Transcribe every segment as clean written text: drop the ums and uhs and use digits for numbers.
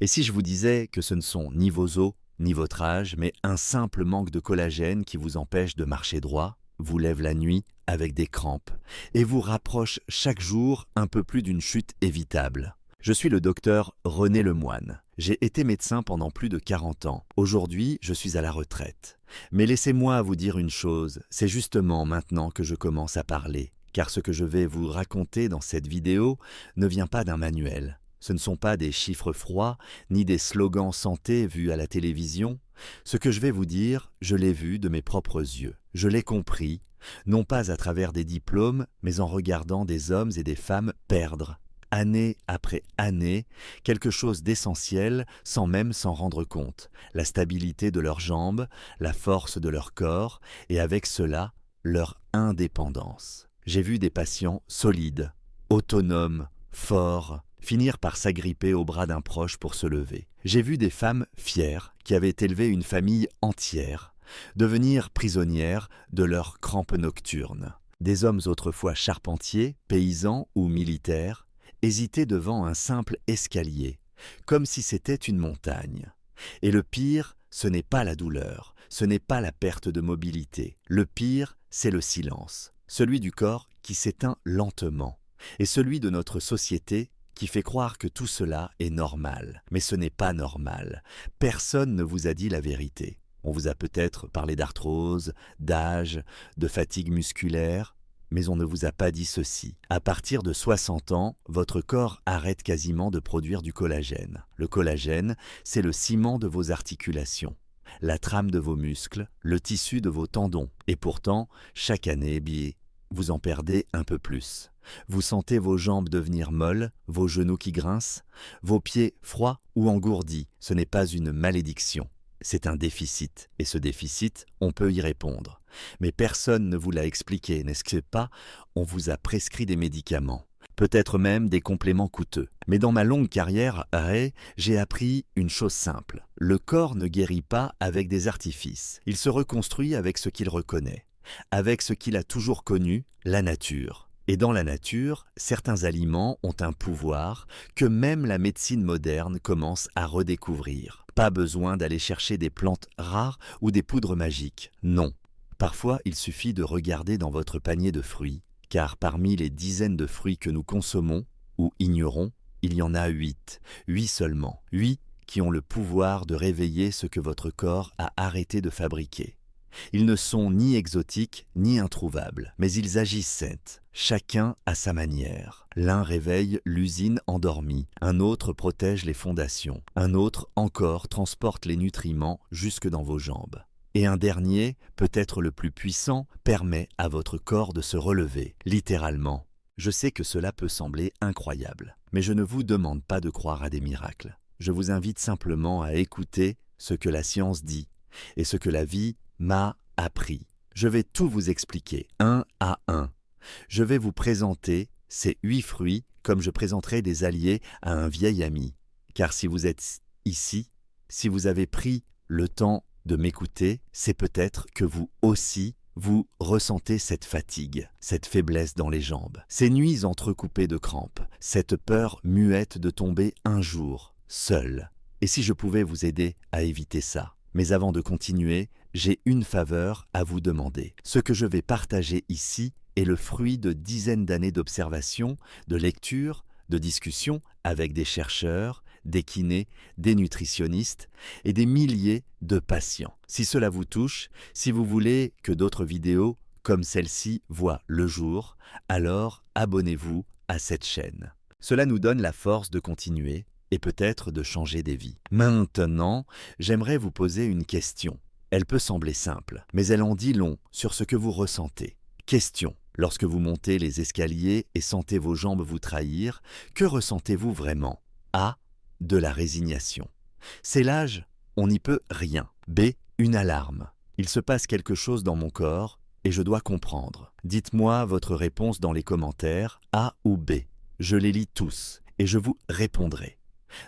Et si je vous disais que ce ne sont ni vos os, ni votre âge, mais un simple manque de collagène qui vous empêche de marcher droit, vous lève la nuit avec des crampes et vous rapproche chaque jour un peu plus d'une chute évitable. Je suis le docteur René Lemoine. J'ai été médecin pendant plus de 40 ans. Aujourd'hui, je suis à la retraite. Mais laissez-moi vous dire une chose, c'est justement maintenant que je commence à parler, car ce que je vais vous raconter dans cette vidéo ne vient pas d'un manuel. Ce ne sont pas des chiffres froids, ni des slogans santé vus à la télévision. Ce que je vais vous dire, je l'ai vu de mes propres yeux. Je l'ai compris, non pas à travers des diplômes, mais en regardant des hommes et des femmes perdre, année après année, quelque chose d'essentiel sans même s'en rendre compte. La stabilité de leurs jambes, la force de leur corps, et avec cela, leur indépendance. J'ai vu des patients solides, autonomes, forts, finir par s'agripper au bras d'un proche pour se lever. J'ai vu des femmes fières qui avaient élevé une famille entière, devenir prisonnières de leurs crampes nocturnes. Des hommes autrefois charpentiers, paysans ou militaires, hésitaient devant un simple escalier, comme si c'était une montagne. Et le pire, ce n'est pas la douleur, ce n'est pas la perte de mobilité. Le pire, c'est le silence, celui du corps qui s'éteint lentement, et celui de notre société qui fait croire que tout cela est normal. Mais ce n'est pas normal. Personne ne vous a dit la vérité. On vous a peut-être parlé d'arthrose, d'âge, de fatigue musculaire, mais on ne vous a pas dit ceci. À partir de 60 ans, votre corps arrête quasiment de produire du collagène. Le collagène, c'est le ciment de vos articulations, la trame de vos muscles, le tissu de vos tendons. Et pourtant, chaque année, vous en perdez un peu plus. Vous sentez vos jambes devenir molles, vos genoux qui grincent, vos pieds froids ou engourdis. Ce n'est pas une malédiction, c'est un déficit. Et ce déficit, on peut y répondre. Mais personne ne vous l'a expliqué, n'est-ce pas? On vous a prescrit des médicaments, peut-être même des compléments coûteux. Mais dans ma longue carrière à Ray, j'ai appris une chose simple. Le corps ne guérit pas avec des artifices. Il se reconstruit avec ce qu'il reconnaît, avec ce qu'il a toujours connu, la nature. Et dans la nature, certains aliments ont un pouvoir que même la médecine moderne commence à redécouvrir. Pas besoin d'aller chercher des plantes rares ou des poudres magiques, non. Parfois, il suffit de regarder dans votre panier de fruits, car parmi les dizaines de fruits que nous consommons ou ignorons, il y en a 8 seulement, 8 qui ont le pouvoir de réveiller ce que votre corps a arrêté de fabriquer. Ils ne sont ni exotiques ni introuvables, mais ils agissent chacun à sa manière. L'un réveille l'usine endormie, un autre protège les fondations, un autre encore transporte les nutriments jusque dans vos jambes. Et un dernier, peut-être le plus puissant, permet à votre corps de se relever, littéralement. Je sais que cela peut sembler incroyable, mais je ne vous demande pas de croire à des miracles. Je vous invite simplement à écouter ce que la science dit et ce que la vie m'a appris. Je vais tout vous expliquer, un à un. Je vais vous présenter ces 8 fruits comme je présenterai des alliés à un vieil ami. Car si vous êtes ici, si vous avez pris le temps de m'écouter, c'est peut-être que vous aussi, vous ressentez cette fatigue, cette faiblesse dans les jambes, ces nuits entrecoupées de crampes, cette peur muette de tomber un jour, seul. Et si je pouvais vous aider à éviter ça? Mais avant de continuer, j'ai une faveur à vous demander. Ce que je vais partager ici est le fruit de dizaines d'années d'observation, de lecture, de discussion avec des chercheurs, des kinés, des nutritionnistes et des milliers de patients. Si cela vous touche, si vous voulez que d'autres vidéos comme celle-ci voient le jour, alors abonnez-vous à cette chaîne. Cela nous donne la force de continuer et peut-être de changer des vies. Maintenant, j'aimerais vous poser une question. Elle peut sembler simple, mais elle en dit long sur ce que vous ressentez. Question. Lorsque vous montez les escaliers et sentez vos jambes vous trahir, que ressentez-vous vraiment? A. De la résignation. C'est l'âge, on n'y peut rien. B. Une alarme. Il se passe quelque chose dans mon corps et je dois comprendre. Dites-moi votre réponse dans les commentaires, A ou B. Je les lis tous et je vous répondrai.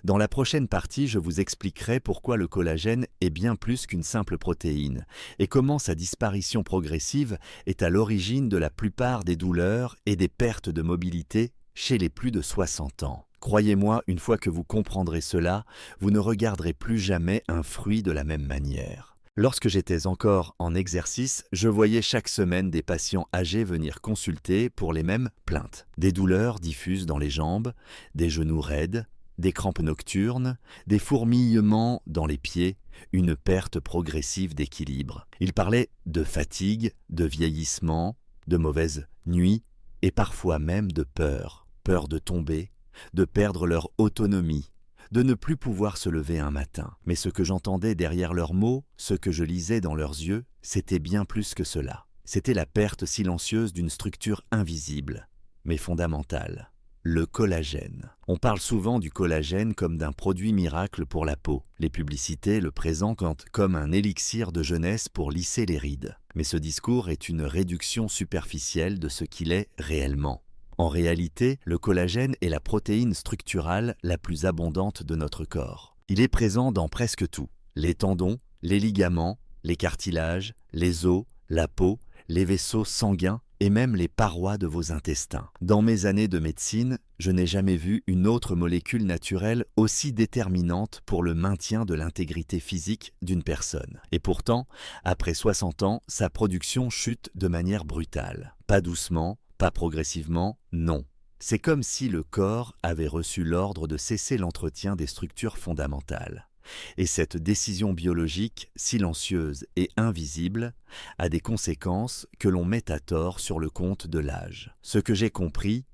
Dans la prochaine partie, je vous expliquerai pourquoi le collagène est bien plus qu'une simple protéine et comment sa disparition progressive est à l'origine de la plupart des douleurs et des pertes de mobilité chez les plus de 60 ans. Croyez-moi, une fois que vous comprendrez cela, vous ne regarderez plus jamais un fruit de la même manière. Lorsque j'étais encore en exercice, je voyais chaque semaine des patients âgés venir consulter pour les mêmes plaintes. Des douleurs diffuses dans les jambes, des genoux raides, des crampes nocturnes, des fourmillements dans les pieds, une perte progressive d'équilibre. Ils parlaient de fatigue, de vieillissement, de mauvaises nuits et parfois même de peur. Peur de tomber, de perdre leur autonomie, de ne plus pouvoir se lever un matin. Mais ce que j'entendais derrière leurs mots, ce que je lisais dans leurs yeux, c'était bien plus que cela. C'était la perte silencieuse d'une structure invisible, mais fondamentale. Le collagène. On parle souvent du collagène comme d'un produit miracle pour la peau. Les publicités le présentent comme un élixir de jeunesse pour lisser les rides. Mais ce discours est une réduction superficielle de ce qu'il est réellement. En réalité, le collagène est la protéine structurale la plus abondante de notre corps. Il est présent dans presque tout. Les tendons, les ligaments, les cartilages, les os, la peau, les vaisseaux sanguins et même les parois de vos intestins. Dans mes années de médecine, je n'ai jamais vu une autre molécule naturelle aussi déterminante pour le maintien de l'intégrité physique d'une personne. Et pourtant, après 60 ans, sa production chute de manière brutale. Pas doucement, pas progressivement, non. C'est comme si le corps avait reçu l'ordre de cesser l'entretien des structures fondamentales. Et cette décision biologique, silencieuse et invisible, a des conséquences que l'on met à tort sur le compte de l'âge. Ce que j'ai compris,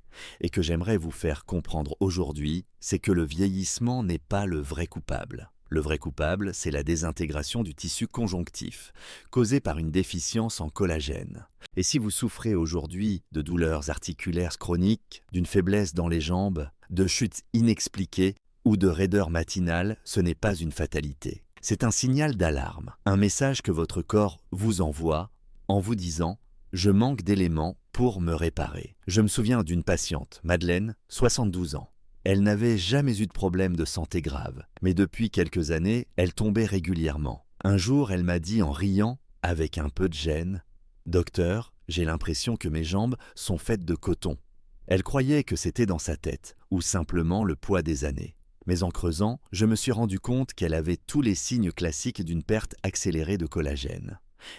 et que j'aimerais vous faire comprendre aujourd'hui, c'est que le vieillissement n'est pas le vrai coupable. Le vrai coupable, c'est la désintégration du tissu conjonctif, causée par une déficience en collagène. Et si vous souffrez aujourd'hui de douleurs articulaires chroniques, d'une faiblesse dans les jambes, de chutes inexpliquées ou de raideur matinale, ce n'est pas une fatalité. C'est un signal d'alarme, un message que votre corps vous envoie en vous disant « Je manque d'éléments pour me réparer ». Je me souviens d'une patiente, Madeleine, 72 ans. Elle n'avait jamais eu de problème de santé grave, mais depuis quelques années, elle tombait régulièrement. Un jour, elle m'a dit en riant, avec un peu de gêne, « Docteur, j'ai l'impression que mes jambes sont faites de coton ». Elle croyait que c'était dans sa tête, ou simplement le poids des années. Mais en creusant, je me suis rendu compte qu'elle avait tous les signes classiques d'une perte accélérée de collagène.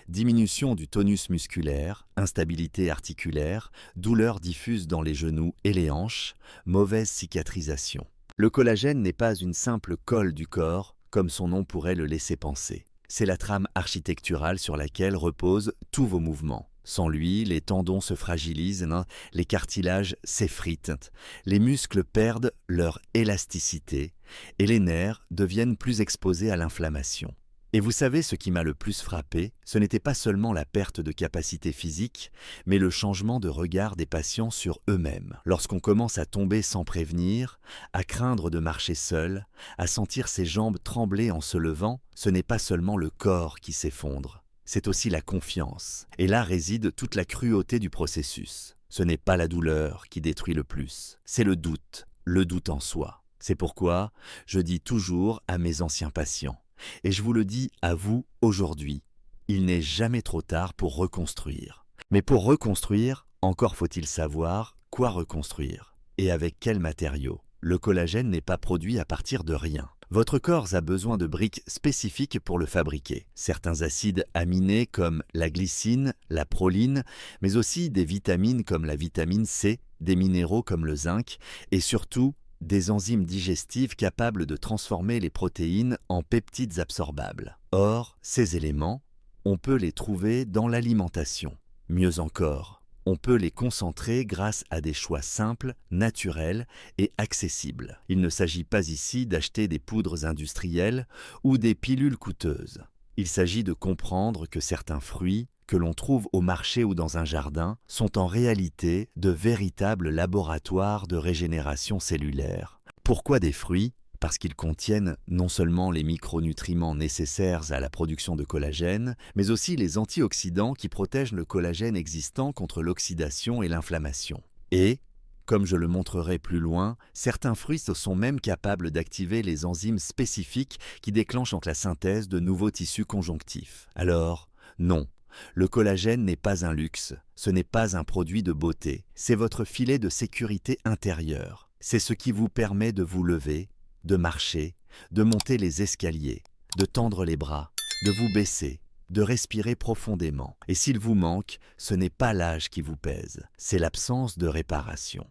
Diminution du tonus musculaire, instabilité articulaire, douleurs diffuses dans les genoux et les hanches, mauvaise cicatrisation. Le collagène n'est pas une simple colle du corps, comme son nom pourrait le laisser penser. C'est la trame architecturale sur laquelle reposent tous vos mouvements. Sans lui, les tendons se fragilisent, les cartilages s'effritent, les muscles perdent leur élasticité et les nerfs deviennent plus exposés à l'inflammation. Et vous savez ce qui m'a le plus frappé, ce n'était pas seulement la perte de capacité physique, mais le changement de regard des patients sur eux-mêmes. Lorsqu'on commence à tomber sans prévenir, à craindre de marcher seul, à sentir ses jambes trembler en se levant, ce n'est pas seulement le corps qui s'effondre. C'est aussi la confiance. Et là réside toute la cruauté du processus. Ce n'est pas la douleur qui détruit le plus, c'est le doute en soi. C'est pourquoi je dis toujours à mes anciens patients, et je vous le dis à vous aujourd'hui, il n'est jamais trop tard pour reconstruire. Mais pour reconstruire, encore faut-il savoir quoi reconstruire et avec quels matériaux. Le collagène n'est pas produit à partir de rien. Votre corps a besoin de briques spécifiques pour le fabriquer. Certains acides aminés comme la glycine, la proline, mais aussi des vitamines comme la vitamine C, des minéraux comme le zinc et surtout des enzymes digestives capables de transformer les protéines en peptides absorbables. Or, ces éléments, on peut les trouver dans l'alimentation. Mieux encore, on peut les concentrer grâce à des choix simples, naturels et accessibles. Il ne s'agit pas ici d'acheter des poudres industrielles ou des pilules coûteuses. Il s'agit de comprendre que certains fruits, que l'on trouve au marché ou dans un jardin, sont en réalité de véritables laboratoires de régénération cellulaire. Pourquoi des fruits ? Parce qu'ils contiennent non seulement les micronutriments nécessaires à la production de collagène, mais aussi les antioxydants qui protègent le collagène existant contre l'oxydation et l'inflammation. Et, comme je le montrerai plus loin, certains fruits sont même capables d'activer les enzymes spécifiques qui déclenchent la synthèse de nouveaux tissus conjonctifs. Alors, non, le collagène n'est pas un luxe, ce n'est pas un produit de beauté, c'est votre filet de sécurité intérieure. C'est ce qui vous permet de vous lever, de marcher, de monter les escaliers, de tendre les bras, de vous baisser, de respirer profondément. Et s'il vous manque, ce n'est pas l'âge qui vous pèse, c'est l'absence de réparation.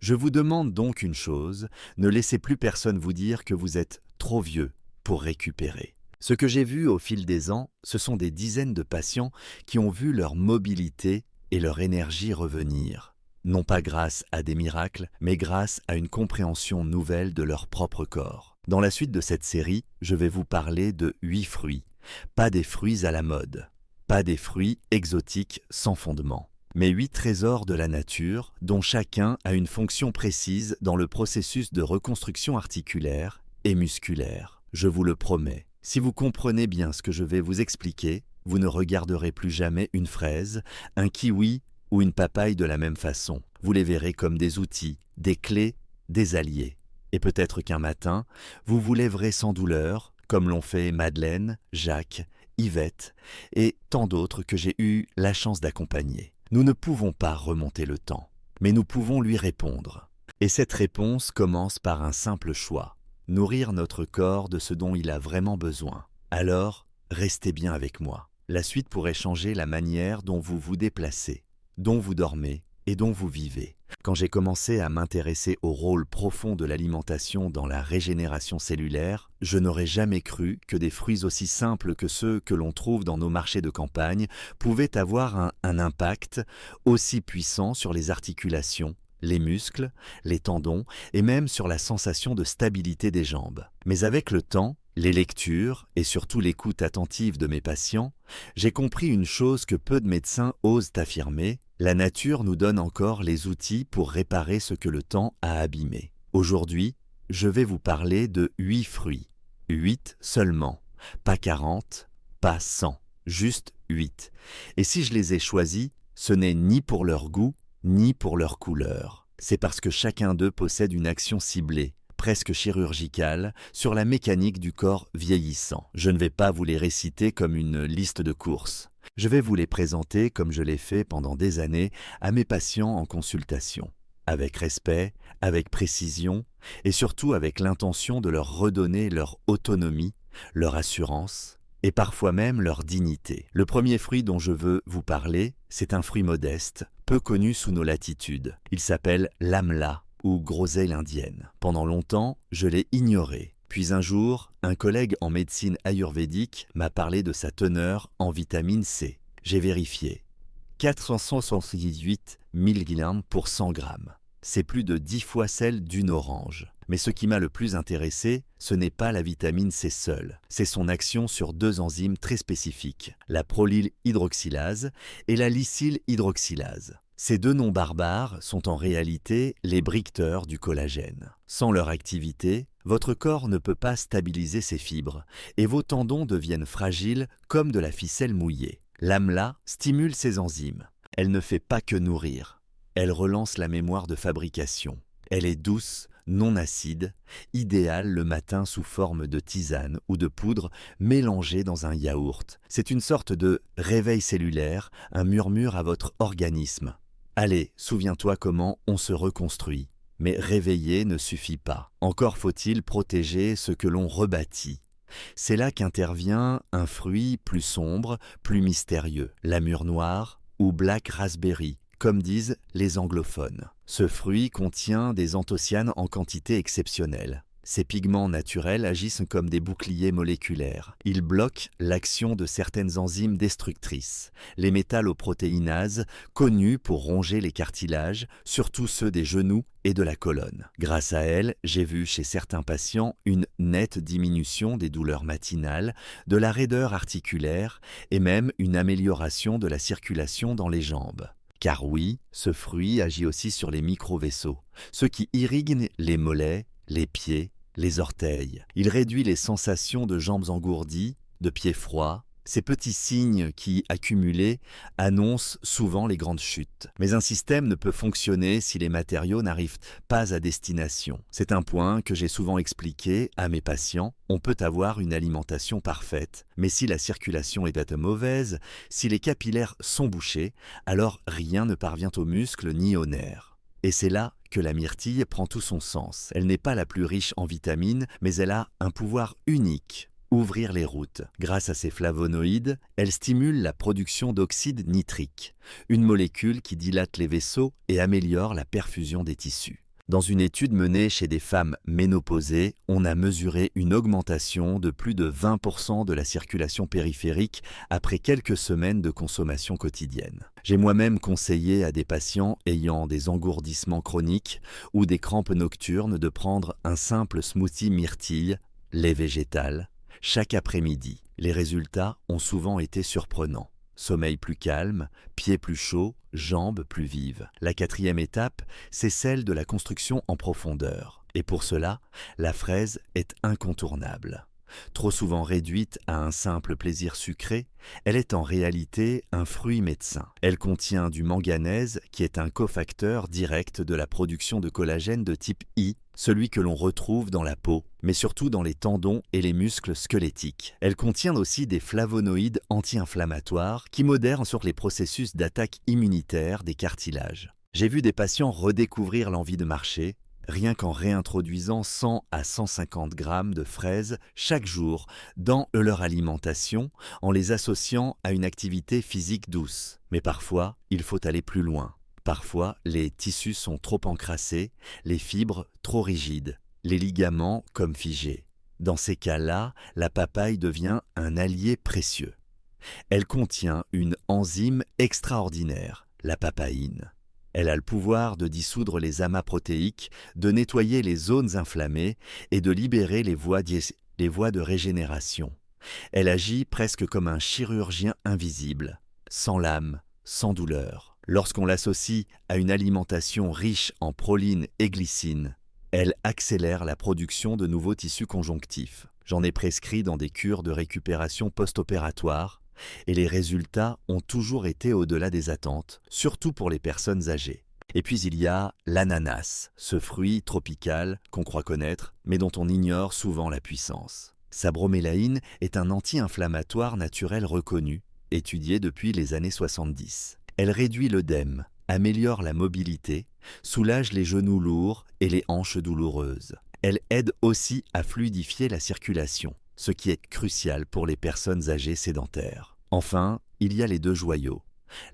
Je vous demande donc une chose, ne laissez plus personne vous dire que vous êtes trop vieux pour récupérer. Ce que j'ai vu au fil des ans, ce sont des dizaines de patients qui ont vu leur mobilité et leur énergie revenir. Non pas grâce à des miracles, mais grâce à une compréhension nouvelle de leur propre corps. Dans la suite de cette série, je vais vous parler de 8 fruits. Pas des fruits à la mode, pas des fruits exotiques sans fondement, mais 8 trésors de la nature dont chacun a une fonction précise dans le processus de reconstruction articulaire et musculaire. Je vous le promets, si vous comprenez bien ce que je vais vous expliquer, vous ne regarderez plus jamais une fraise, un kiwi ou une papaye de la même façon. Vous les verrez comme des outils, des clés, des alliés. Et peut-être qu'un matin, vous vous lèverez sans douleur, comme l'ont fait Madeleine, Jacques, Yvette et tant d'autres que j'ai eu la chance d'accompagner. Nous ne pouvons pas remonter le temps, mais nous pouvons lui répondre. Et cette réponse commence par un simple choix, nourrir notre corps de ce dont il a vraiment besoin. Alors, restez bien avec moi. La suite pourrait changer la manière dont vous vous déplacez, dont vous dormez et dont vous vivez. Quand j'ai commencé à m'intéresser au rôle profond de l'alimentation dans la régénération cellulaire, je n'aurais jamais cru que des fruits aussi simples que ceux que l'on trouve dans nos marchés de campagne pouvaient avoir un impact aussi puissant sur les articulations, les muscles, les tendons et même sur la sensation de stabilité des jambes. Mais avec le temps, les lectures et surtout l'écoute attentive de mes patients, j'ai compris une chose que peu de médecins osent affirmer: la nature nous donne encore les outils pour réparer ce que le temps a abîmé. Aujourd'hui, je vais vous parler de 8 fruits. 8 seulement. Pas 40, pas 100. Juste 8. Et si je les ai choisis, ce n'est ni pour leur goût, ni pour leur couleur. C'est parce que chacun d'eux possède une action ciblée, presque chirurgicale, sur la mécanique du corps vieillissant. Je ne vais pas vous les réciter comme une liste de courses. Je vais vous les présenter comme je l'ai fait pendant des années à mes patients en consultation, avec respect, avec précision et surtout avec l'intention de leur redonner leur autonomie, leur assurance et parfois même leur dignité. Le premier fruit dont je veux vous parler, c'est un fruit modeste, peu connu sous nos latitudes. Il s'appelle l'amla ou groseille indienne. Pendant longtemps, je l'ai ignoré. Puis un jour, un collègue en médecine ayurvédique m'a parlé de sa teneur en vitamine C. J'ai vérifié. 478 mg pour 100 g. C'est plus de 10 fois celle d'une orange. Mais ce qui m'a le plus intéressé, ce n'est pas la vitamine C seule. C'est son action sur 2 enzymes très spécifiques, la prolylhydroxylase et la lysylhydroxylase. Ces 2 noms barbares sont en réalité les briqueteurs du collagène. Sans leur activité, votre corps ne peut pas stabiliser ses fibres et vos tendons deviennent fragiles comme de la ficelle mouillée. L'amla stimule ces enzymes. Elle ne fait pas que nourrir. Elle relance la mémoire de fabrication. Elle est douce, non acide, idéale le matin sous forme de tisane ou de poudre mélangée dans un yaourt. C'est une sorte de réveil cellulaire, un murmure à votre organisme. Allez, souviens-toi comment on se reconstruit. Mais réveiller ne suffit pas. Encore faut-il protéger ce que l'on rebâtit. C'est là qu'intervient un fruit plus sombre, plus mystérieux, la mûre noire ou black raspberry, comme disent les anglophones. Ce fruit contient des anthocyanes en quantité exceptionnelle. Ces pigments naturels agissent comme des boucliers moléculaires. Ils bloquent l'action de certaines enzymes destructrices, les métalloprotéinases, connues pour ronger les cartilages, surtout ceux des genoux et de la colonne. Grâce à elles, j'ai vu chez certains patients une nette diminution des douleurs matinales, de la raideur articulaire et même une amélioration de la circulation dans les jambes. Car oui, ce fruit agit aussi sur les micro-vaisseaux, ceux qui irriguent les mollets, les pieds, les orteils. Il réduit les sensations de jambes engourdies, de pieds froids, ces petits signes qui, accumulés, annoncent souvent les grandes chutes. Mais un système ne peut fonctionner si les matériaux n'arrivent pas à destination. C'est un point que j'ai souvent expliqué à mes patients. On peut avoir une alimentation parfaite, mais si la circulation est mauvaise, si les capillaires sont bouchés, alors rien ne parvient aux muscles ni aux nerfs. Et c'est là que la myrtille prend tout son sens. Elle n'est pas la plus riche en vitamines, mais elle a un pouvoir unique. Ouvrir les routes. Grâce à ses flavonoïdes, elle stimule la production d'oxyde nitrique, une molécule qui dilate les vaisseaux et améliore la perfusion des tissus. Dans une étude menée chez des femmes ménopausées, on a mesuré une augmentation de plus de 20% de la circulation périphérique après quelques semaines de consommation quotidienne. J'ai moi-même conseillé à des patients ayant des engourdissements chroniques ou des crampes nocturnes de prendre un simple smoothie myrtille, lait végétal, chaque après-midi. Les résultats ont souvent été surprenants. Sommeil plus calme, pieds plus chauds, jambes plus vives. La quatrième étape, c'est celle de la construction en profondeur. Et pour cela, la fraise est incontournable. Trop souvent réduite à un simple plaisir sucré, elle est en réalité un fruit médecin. Elle contient du manganèse qui est un cofacteur direct de la production de collagène de type I, celui que l'on retrouve dans la peau, mais surtout dans les tendons et les muscles squelettiques. Elle contient aussi des flavonoïdes anti-inflammatoires qui modèrent sur les processus d'attaque immunitaire des cartilages. J'ai vu des patients redécouvrir l'envie de marcher, rien qu'en réintroduisant 100 à 150 grammes de fraises chaque jour dans leur alimentation en les associant à une activité physique douce. Mais parfois, il faut aller plus loin. Parfois, les tissus sont trop encrassés, les fibres trop rigides, les ligaments comme figés. Dans ces cas-là, la papaye devient un allié précieux. Elle contient une enzyme extraordinaire, la papaïne. Elle a le pouvoir de dissoudre les amas protéiques, de nettoyer les zones inflammées et de libérer les voies de régénération. Elle agit presque comme un chirurgien invisible, sans lame, sans douleur. Lorsqu'on l'associe à une alimentation riche en proline et glycine, elle accélère la production de nouveaux tissus conjonctifs. J'en ai prescrit dans des cures de récupération post-opératoire et les résultats ont toujours été au-delà des attentes, surtout pour les personnes âgées. Et puis il y a l'ananas, ce fruit tropical qu'on croit connaître, mais dont on ignore souvent la puissance. Sa bromélaïne est un anti-inflammatoire naturel reconnu, étudié depuis les années 70. Elle réduit l'œdème, améliore la mobilité, soulage les genoux lourds et les hanches douloureuses. Elle aide aussi à fluidifier la circulation, ce qui est crucial pour les personnes âgées sédentaires. Enfin, il y a les deux joyaux,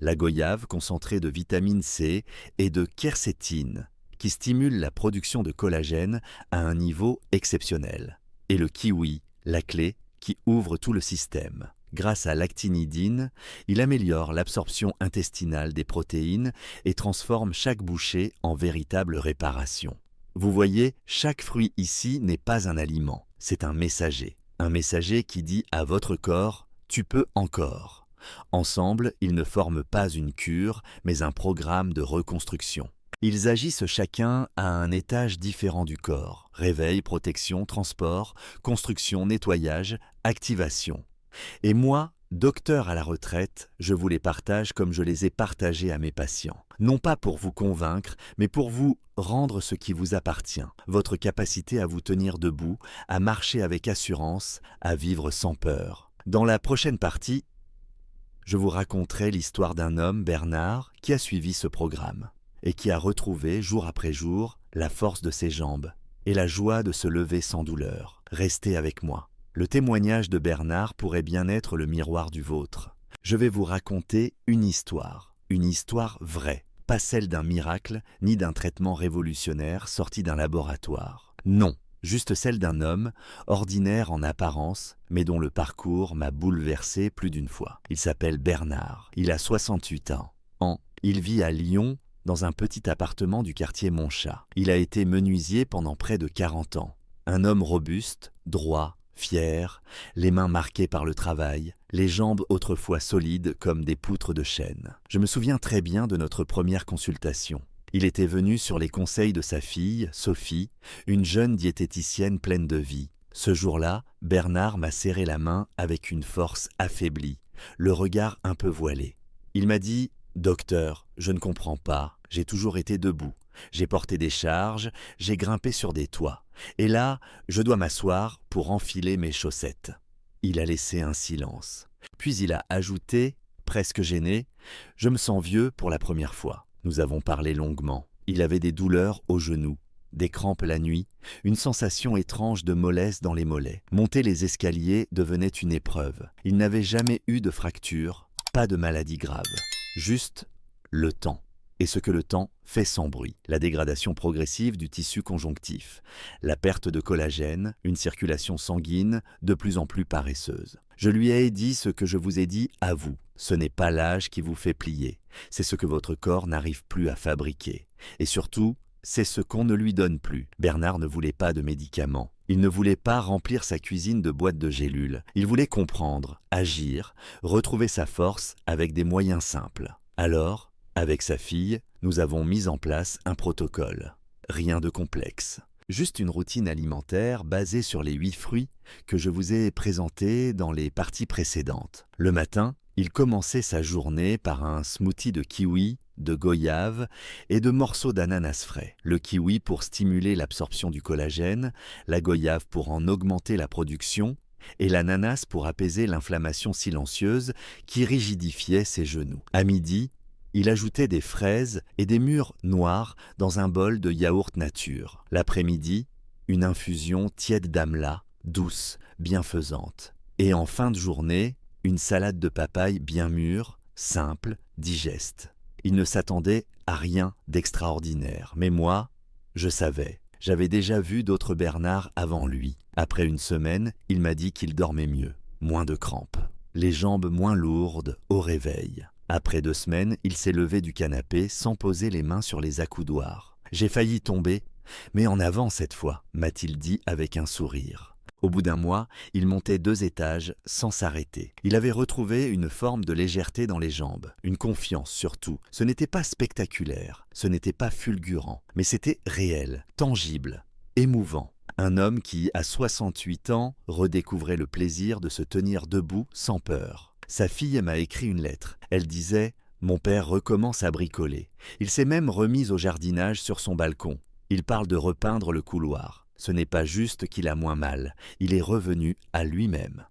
la goyave concentrée de vitamine C et de quercétine, qui stimule la production de collagène à un niveau exceptionnel, et le kiwi, la clé qui ouvre tout le système. Grâce à l'actinidine, il améliore l'absorption intestinale des protéines et transforme chaque bouchée en véritable réparation. Vous voyez, chaque fruit ici n'est pas un aliment, c'est un messager. Un messager qui dit à votre corps « tu peux encore ». Ensemble, ils ne forment pas une cure, mais un programme de reconstruction. Ils agissent chacun à un étage différent du corps. Réveil, protection, transport, construction, nettoyage, activation. Et moi, docteur à la retraite, je vous les partage comme je les ai partagés à mes patients. Non pas pour vous convaincre, mais pour vous rendre ce qui vous appartient. Votre capacité à vous tenir debout, à marcher avec assurance, à vivre sans peur. Dans la prochaine partie, je vous raconterai l'histoire d'un homme, Bernard, qui a suivi ce programme et qui a retrouvé, jour après jour, la force de ses jambes et la joie de se lever sans douleur. Restez avec moi. Le témoignage de Bernard pourrait bien être le miroir du vôtre. Je vais vous raconter une histoire vraie, pas celle d'un miracle ni d'un traitement révolutionnaire sorti d'un laboratoire. Non, juste celle d'un homme, ordinaire en apparence, mais dont le parcours m'a bouleversé plus d'une fois. Il s'appelle Bernard, il a 68 ans. Il vit à Lyon, dans un petit appartement du quartier Montchat. Il a été menuisier pendant près de 40 ans. Un homme robuste, droit, fier, les mains marquées par le travail, les jambes autrefois solides comme des poutres de chêne. Je me souviens très bien de notre première consultation. Il était venu sur les conseils de sa fille, Sophie, une jeune diététicienne pleine de vie. Ce jour-là, Bernard m'a serré la main avec une force affaiblie, le regard un peu voilé. Il m'a dit « Docteur, je ne comprends pas, j'ai toujours été debout. J'ai porté des charges, j'ai grimpé sur des toits. Et là, je dois m'asseoir pour enfiler mes chaussettes. » Il a laissé un silence. Puis il a ajouté, presque gêné, « Je me sens vieux pour la première fois. » Nous avons parlé longuement. Il avait des douleurs aux genoux, des crampes la nuit, une sensation étrange de mollesse dans les mollets. Monter les escaliers devenait une épreuve. Il n'avait jamais eu de fracture, pas de maladie grave. Juste le temps. Et ce que le temps fait sans bruit. La dégradation progressive du tissu conjonctif, la perte de collagène, une circulation sanguine de plus en plus paresseuse. Je lui ai dit ce que je vous ai dit à vous. Ce n'est pas l'âge qui vous fait plier, c'est ce que votre corps n'arrive plus à fabriquer. Et surtout, c'est ce qu'on ne lui donne plus. Bernard ne voulait pas de médicaments. Il ne voulait pas remplir sa cuisine de boîtes de gélules. Il voulait comprendre, agir, retrouver sa force avec des moyens simples. Alors, avec sa fille, nous avons mis en place un protocole. Rien de complexe. Juste une routine alimentaire basée sur les 8 fruits que je vous ai présentés dans les parties précédentes. Le matin, il commençait sa journée par un smoothie de kiwi, de goyave et de morceaux d'ananas frais. Le kiwi pour stimuler l'absorption du collagène, la goyave pour en augmenter la production et l'ananas pour apaiser l'inflammation silencieuse qui rigidifiait ses genoux. À midi, il ajoutait des fraises et des mûres noires dans un bol de yaourt nature. L'après-midi, une infusion tiède d'amla, douce, bienfaisante. Et en fin de journée, une salade de papaye bien mûre, simple, digeste. Il ne s'attendait à rien d'extraordinaire. Mais moi, je savais. J'avais déjà vu d'autres Bernard avant lui. Après une semaine, il m'a dit qu'il dormait mieux. Moins de crampes. Les jambes moins lourdes au réveil. Après 2 semaines, il s'est levé du canapé sans poser les mains sur les accoudoirs. J'ai failli tomber, mais en avant cette fois, m'a-t-il dit avec un sourire. Au bout d'un mois, il montait 2 étages sans s'arrêter. Il avait retrouvé une forme de légèreté dans les jambes, une confiance surtout. Ce n'était pas spectaculaire, ce n'était pas fulgurant, mais c'était réel, tangible, émouvant. Un homme qui, à 68 ans, redécouvrait le plaisir de se tenir debout sans peur. Sa fille m'a écrit une lettre. Elle disait « Mon père recommence à bricoler. Il s'est même remis au jardinage sur son balcon. Il parle de repeindre le couloir. Ce n'est pas juste qu'il a moins mal. Il est revenu à lui-même. »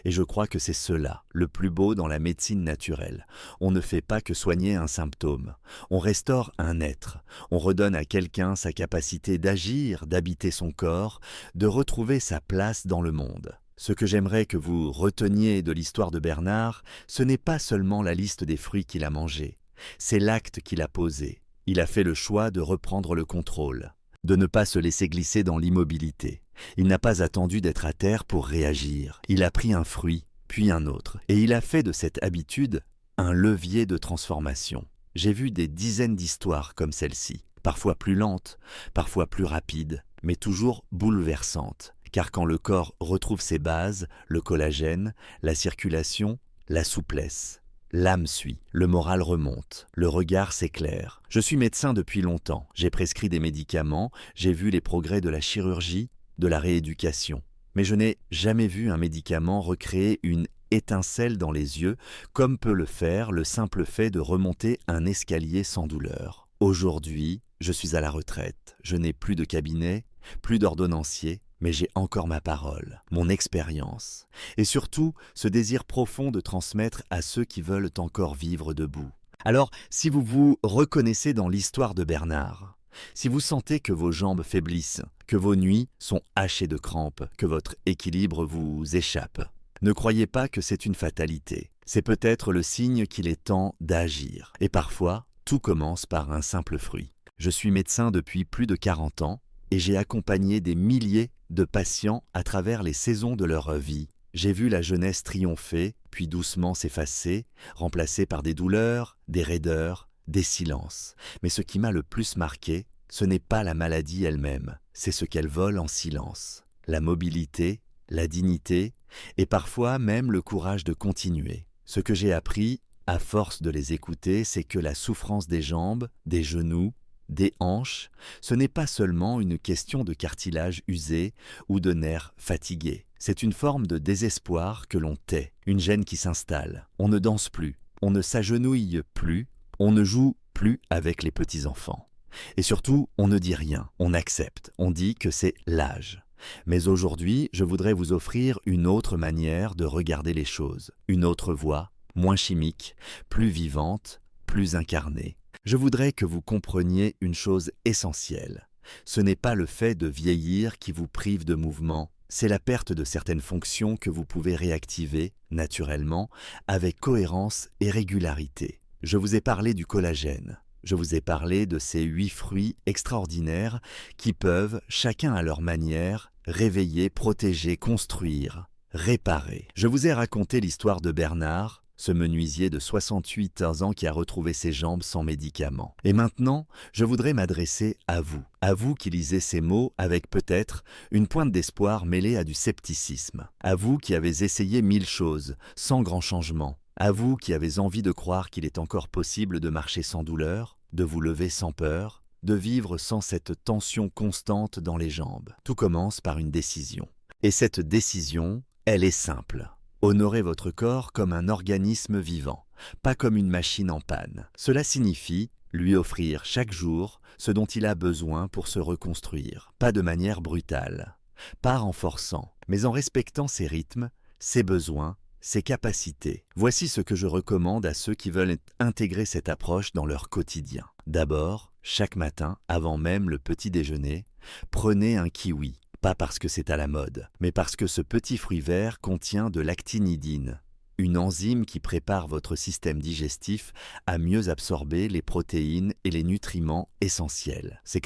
Et je crois que c'est cela, le plus beau dans la médecine naturelle. On ne fait pas que soigner un symptôme. On restaure un être. On redonne à quelqu'un sa capacité d'agir, d'habiter son corps, de retrouver sa place dans le monde. Ce que j'aimerais que vous reteniez de l'histoire de Bernard, ce n'est pas seulement la liste des fruits qu'il a mangés, c'est l'acte qu'il a posé. Il a fait le choix de reprendre le contrôle, de ne pas se laisser glisser dans l'immobilité. Il n'a pas attendu d'être à terre pour réagir. Il a pris un fruit, puis un autre, et il a fait de cette habitude un levier de transformation. J'ai vu des dizaines d'histoires comme celle-ci, parfois plus lentes, parfois plus rapides, mais toujours bouleversantes. Car quand le corps retrouve ses bases, le collagène, la circulation, la souplesse, l'âme suit, le moral remonte, le regard s'éclaire. Je suis médecin depuis longtemps, j'ai prescrit des médicaments, j'ai vu les progrès de la chirurgie, de la rééducation. Mais je n'ai jamais vu un médicament recréer une étincelle dans les yeux, comme peut le faire le simple fait de remonter un escalier sans douleur. Aujourd'hui, je suis à la retraite, je n'ai plus de cabinet, plus d'ordonnancier, mais j'ai encore ma parole, mon expérience, et surtout ce désir profond de transmettre à ceux qui veulent encore vivre debout. Alors, si vous vous reconnaissez dans l'histoire de Bernard, si vous sentez que vos jambes faiblissent, que vos nuits sont hachées de crampes, que votre équilibre vous échappe, ne croyez pas que c'est une fatalité. C'est peut-être le signe qu'il est temps d'agir. Et parfois, tout commence par un simple fruit. Je suis médecin depuis plus de 40 ans et j'ai accompagné des milliers de patients à travers les saisons de leur vie. J'ai vu la jeunesse triompher, puis doucement s'effacer, remplacée par des douleurs, des raideurs, des silences. Mais ce qui m'a le plus marqué, ce n'est pas la maladie elle-même, c'est ce qu'elle vole en silence. La mobilité, la dignité et parfois même le courage de continuer. Ce que j'ai appris, à force de les écouter, c'est que la souffrance des jambes, des genoux, des hanches, ce n'est pas seulement une question de cartilage usé ou de nerfs fatigués. C'est une forme de désespoir que l'on tait, une gêne qui s'installe. On ne danse plus, on ne s'agenouille plus, on ne joue plus avec les petits-enfants. Et surtout, on ne dit rien, on accepte, on dit que c'est l'âge. Mais aujourd'hui, je voudrais vous offrir une autre manière de regarder les choses, une autre voie, moins chimique, plus vivante, plus incarnée. Je voudrais que vous compreniez une chose essentielle. Ce n'est pas le fait de vieillir qui vous prive de mouvement, c'est la perte de certaines fonctions que vous pouvez réactiver, naturellement, avec cohérence et régularité. Je vous ai parlé du collagène. Je vous ai parlé de ces 8 fruits extraordinaires qui peuvent, chacun à leur manière, réveiller, protéger, construire, réparer. Je vous ai raconté l'histoire de Bernard, ce menuisier de 68 ans qui a retrouvé ses jambes sans médicaments. Et maintenant, je voudrais m'adresser à vous qui lisez ces mots avec peut-être une pointe d'espoir mêlée à du scepticisme, à vous qui avez essayé 1000 choses, sans grand changement, à vous qui avez envie de croire qu'il est encore possible de marcher sans douleur, de vous lever sans peur, de vivre sans cette tension constante dans les jambes. Tout commence par une décision. Et cette décision, elle est simple. Honorez votre corps comme un organisme vivant, pas comme une machine en panne. Cela signifie lui offrir chaque jour ce dont il a besoin pour se reconstruire, pas de manière brutale, pas en forçant, mais en respectant ses rythmes, ses besoins, ses capacités. Voici ce que je recommande à ceux qui veulent intégrer cette approche dans leur quotidien. D'abord, chaque matin, avant même le petit déjeuner, prenez un kiwi. Pas parce que c'est à la mode, mais parce que ce petit fruit vert contient de l'actinidine, une enzyme qui prépare votre système digestif à mieux absorber les protéines et les nutriments essentiels. C'est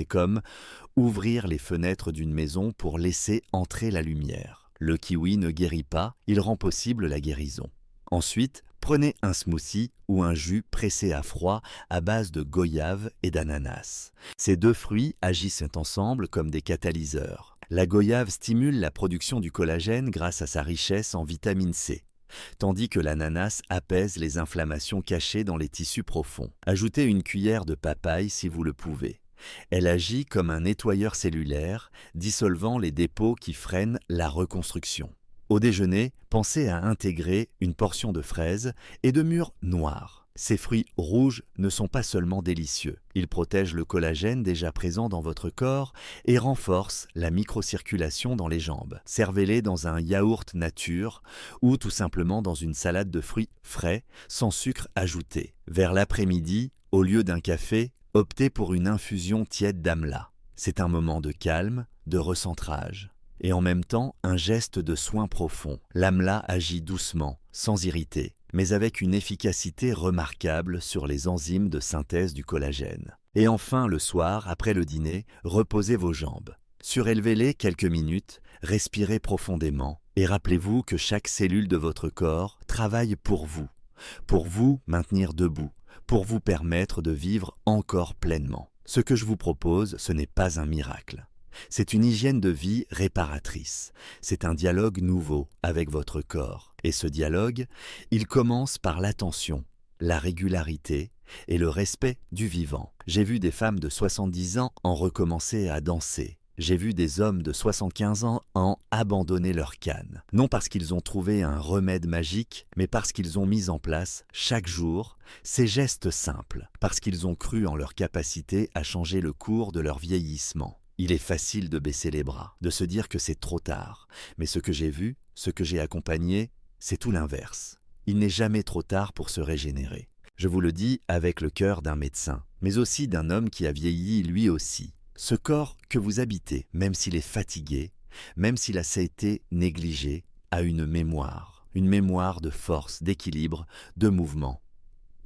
comme ouvrir les fenêtres d'une maison pour laisser entrer la lumière. Le kiwi ne guérit pas, il rend possible la guérison. Ensuite, prenez un smoothie ou un jus pressé à froid à base de goyave et d'ananas. Ces 2 fruits agissent ensemble comme des catalyseurs. La goyave stimule la production du collagène grâce à sa richesse en vitamine C, tandis que l'ananas apaise les inflammations cachées dans les tissus profonds. Ajoutez une cuillère de papaye si vous le pouvez. Elle agit comme un nettoyeur cellulaire, dissolvant les dépôts qui freinent la reconstruction. Au déjeuner, pensez à intégrer une portion de fraises et de mûres noires. Ces fruits rouges ne sont pas seulement délicieux, ils protègent le collagène déjà présent dans votre corps et renforcent la microcirculation dans les jambes. Servez-les dans un yaourt nature ou tout simplement dans une salade de fruits frais, sans sucre ajouté. Vers l'après-midi, au lieu d'un café, optez pour une infusion tiède d'amla. C'est un moment de calme, de recentrage. Et en même temps, un geste de soin profond. L'amla agit doucement, sans irriter, mais avec une efficacité remarquable sur les enzymes de synthèse du collagène. Et enfin, le soir, après le dîner, reposez vos jambes. Surélevez-les quelques minutes, respirez profondément, et rappelez-vous que chaque cellule de votre corps travaille pour vous maintenir debout, pour vous permettre de vivre encore pleinement. Ce que je vous propose, ce n'est pas un miracle. C'est une hygiène de vie réparatrice. C'est un dialogue nouveau avec votre corps. Et ce dialogue, il commence par l'attention, la régularité et le respect du vivant. J'ai vu des femmes de 70 ans en recommencer à danser. J'ai vu des hommes de 75 ans en abandonner leur canne. Non parce qu'ils ont trouvé un remède magique, mais parce qu'ils ont mis en place, chaque jour, ces gestes simples, parce qu'ils ont cru en leur capacité à changer le cours de leur vieillissement. Il est facile de baisser les bras, de se dire que c'est trop tard. Mais ce que j'ai vu, ce que j'ai accompagné, c'est tout l'inverse. Il n'est jamais trop tard pour se régénérer. Je vous le dis avec le cœur d'un médecin, mais aussi d'un homme qui a vieilli lui aussi. Ce corps que vous habitez, même s'il est fatigué, même s'il a été négligé, a une mémoire de force, d'équilibre, de mouvement.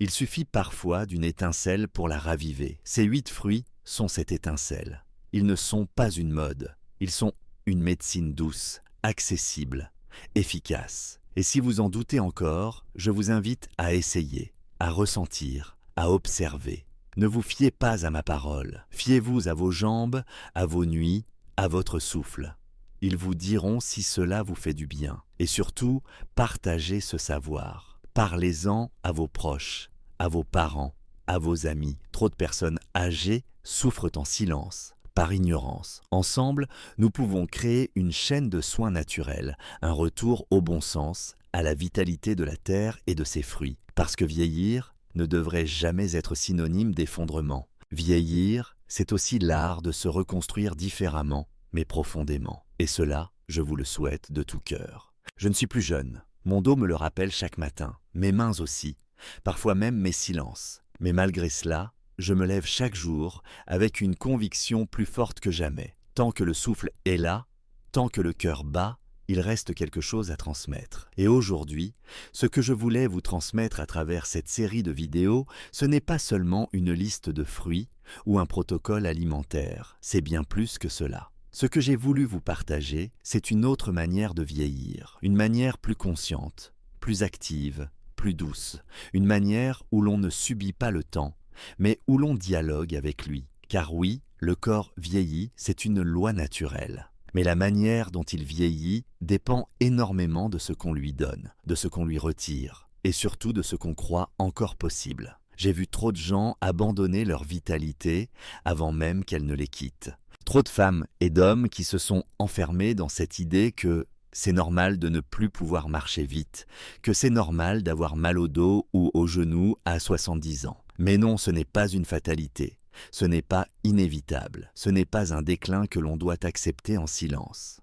Il suffit parfois d'une étincelle pour la raviver. Ces 8 fruits sont cette étincelle. Ils ne sont pas une mode, ils sont une médecine douce, accessible, efficace. Et si vous en doutez encore, je vous invite à essayer, à ressentir, à observer. Ne vous fiez pas à ma parole, fiez-vous à vos jambes, à vos nuits, à votre souffle. Ils vous diront si cela vous fait du bien. Et surtout, partagez ce savoir. Parlez-en à vos proches, à vos parents, à vos amis. Trop de personnes âgées souffrent en silence, par ignorance. Ensemble, nous pouvons créer une chaîne de soins naturels, un retour au bon sens, à la vitalité de la terre et de ses fruits. Parce que vieillir ne devrait jamais être synonyme d'effondrement. Vieillir, c'est aussi l'art de se reconstruire différemment, mais profondément. Et cela, je vous le souhaite de tout cœur. Je ne suis plus jeune. Mon dos me le rappelle chaque matin, mes mains aussi, parfois même mes silences. Mais malgré cela, je me lève chaque jour avec une conviction plus forte que jamais. Tant que le souffle est là, tant que le cœur bat, il reste quelque chose à transmettre. Et aujourd'hui, ce que je voulais vous transmettre à travers cette série de vidéos, ce n'est pas seulement une liste de fruits ou un protocole alimentaire, c'est bien plus que cela. Ce que j'ai voulu vous partager, c'est une autre manière de vieillir, une manière plus consciente, plus active, plus douce, une manière où l'on ne subit pas le temps, mais où l'on dialogue avec lui. Car oui, le corps vieillit, c'est une loi naturelle. Mais la manière dont il vieillit dépend énormément de ce qu'on lui donne, de ce qu'on lui retire, et surtout de ce qu'on croit encore possible. J'ai vu trop de gens abandonner leur vitalité avant même qu'elle ne les quitte. Trop de femmes et d'hommes qui se sont enfermés dans cette idée que c'est normal de ne plus pouvoir marcher vite, que c'est normal d'avoir mal au dos ou aux genoux à 70 ans. Mais non, ce n'est pas une fatalité. Ce n'est pas inévitable, ce n'est pas un déclin que l'on doit accepter en silence.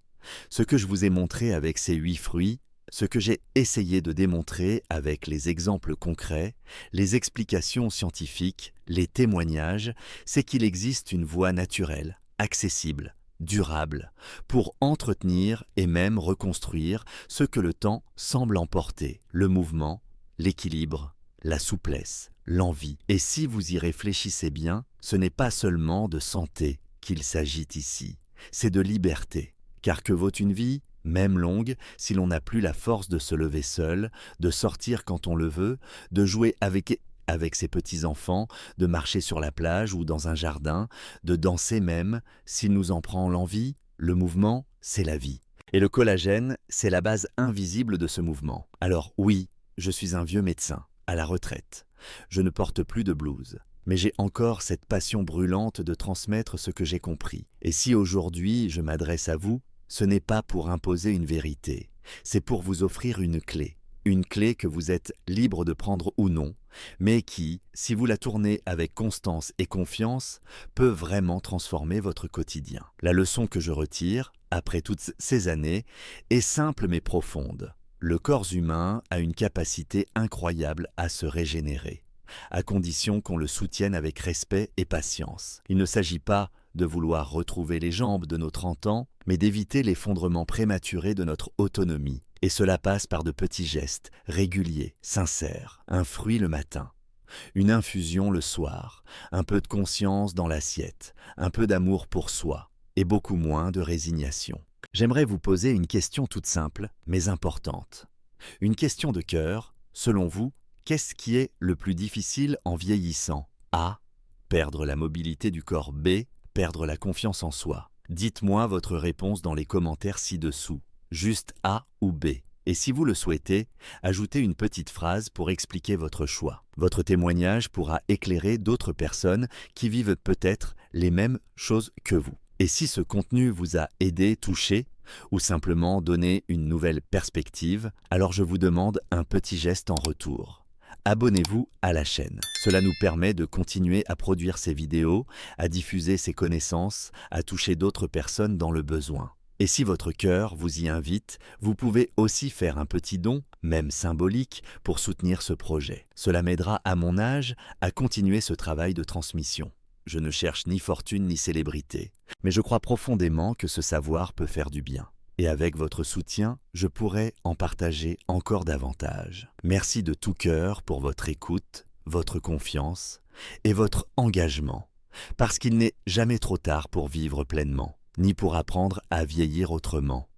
Ce que je vous ai montré avec ces 8 fruits, ce que j'ai essayé de démontrer avec les exemples concrets, les explications scientifiques, les témoignages, c'est qu'il existe une voie naturelle, accessible, durable, pour entretenir et même reconstruire ce que le temps semble emporter, le mouvement, l'équilibre, la souplesse, l'envie. Et si vous y réfléchissez bien, ce n'est pas seulement de santé qu'il s'agit ici, c'est de liberté. Car que vaut une vie, même longue, si l'on n'a plus la force de se lever seul, de sortir quand on le veut, de jouer avec ses petits-enfants, de marcher sur la plage ou dans un jardin, de danser même, s'il nous en prend l'envie, le mouvement, c'est la vie. Et le collagène, c'est la base invisible de ce mouvement. Alors oui, je suis un vieux médecin, à la retraite. Je ne porte plus de blouse, mais j'ai encore cette passion brûlante de transmettre ce que j'ai compris. Et si aujourd'hui je m'adresse à vous, ce n'est pas pour imposer une vérité, c'est pour vous offrir une clé que vous êtes libre de prendre ou non, mais qui, si vous la tournez avec constance et confiance, peut vraiment transformer votre quotidien. La leçon que je retire, après toutes ces années, est simple mais profonde. Le corps humain a une capacité incroyable à se régénérer, à condition qu'on le soutienne avec respect et patience. Il ne s'agit pas de vouloir retrouver les jambes de nos 30 ans, mais d'éviter l'effondrement prématuré de notre autonomie. Et cela passe par de petits gestes, réguliers, sincères. Un fruit le matin, une infusion le soir, un peu de conscience dans l'assiette, un peu d'amour pour soi, et beaucoup moins de résignation. J'aimerais vous poser une question toute simple, mais importante. Une question de cœur. Selon vous, qu'est-ce qui est le plus difficile en vieillissant? A. Perdre la mobilité du corps. B. Perdre la confiance en soi. Dites-moi votre réponse dans les commentaires ci-dessous. Juste A ou B. Et si vous le souhaitez, ajoutez une petite phrase pour expliquer votre choix. Votre témoignage pourra éclairer d'autres personnes qui vivent peut-être les mêmes choses que vous. Et si ce contenu vous a aidé, touché, ou simplement donné une nouvelle perspective, alors je vous demande un petit geste en retour. Abonnez-vous à la chaîne. Cela nous permet de continuer à produire ces vidéos, à diffuser ces connaissances, à toucher d'autres personnes dans le besoin. Et si votre cœur vous y invite, vous pouvez aussi faire un petit don, même symbolique, pour soutenir ce projet. Cela m'aidera à mon âge à continuer ce travail de transmission. Je ne cherche ni fortune ni célébrité, mais je crois profondément que ce savoir peut faire du bien. Et avec votre soutien, je pourrai en partager encore davantage. Merci de tout cœur pour votre écoute, votre confiance et votre engagement, parce qu'il n'est jamais trop tard pour vivre pleinement, ni pour apprendre à vieillir autrement.